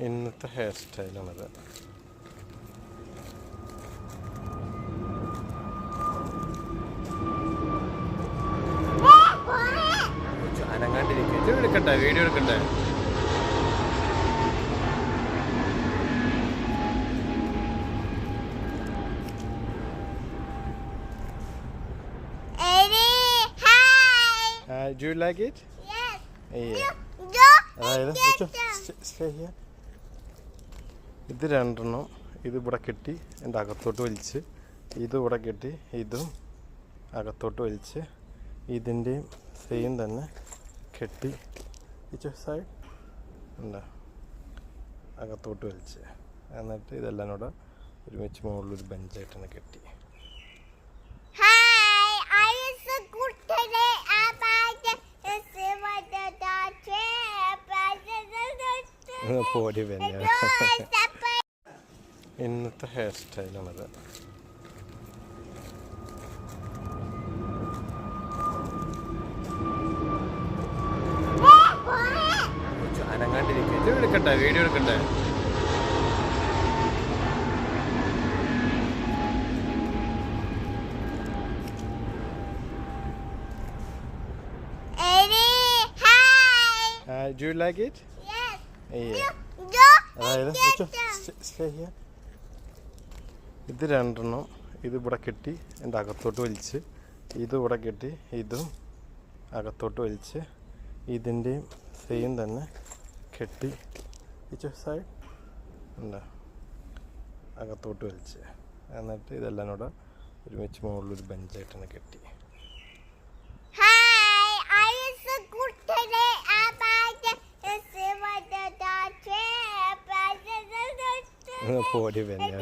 ഇന്നത്തെ ഹെയർ സ്റ്റൈലാണത്. അനങ്ങാണ്ടിരിക്കുക. എടുക്കട്ടെ, വീഡിയോ എടുക്കട്ടെ. Do you like it? Yes. Stay here. ഇത് രണ്ടെണ്ണം ഇത് ഇവിടെ കെട്ടി എൻ്റെ അകത്തോട്ട് വലിച്ച്, ഇത് ഇവിടെ കെട്ടി ഇതും അകത്തോട്ട് വലിച്ച്, ഇതിൻ്റെയും സെയിം തന്നെ കെട്ടി സൈഡ് എന്താ അകത്തോട്ട് വലിച്ച്, എന്നിട്ട് ഇതെല്ലാം കൂടെ ഒരുമിച്ച് മുകളിലൊരു ബെഞ്ചായിട്ട് തന്നെ കെട്ടി. പോടി പിന്നെ ഇന്നത്തെ ഹെയർ സ്റ്റൈലാണത്. അനങ്ങാണ്ടിരിക്കുക. എടുക്കട്ടെ, വീഡിയോ എടുക്കട്ടെ. Do you like it? ഇത് രണ്ടെണ്ണം ഇത് ഇവിടെ കെട്ടി എൻ്റെ അകത്തോട്ട് വലിച്ച്, ഇത് ഇവിടെ കെട്ടി ഇതും അകത്തോട്ട് വലിച്ച്, ഇതിൻ്റെയും സെയിം തന്നെ കെട്ടി സൈഡ് എന്താ അകത്തോട്ട് വലിച്ച്, എന്നിട്ട് ഇതെല്ലാം കൂടെ ഒരുമിച്ച് മുകളിലൊരു ബെഞ്ചായിട്ട് തന്നെ കെട്ടി. പോടി പിന്നെ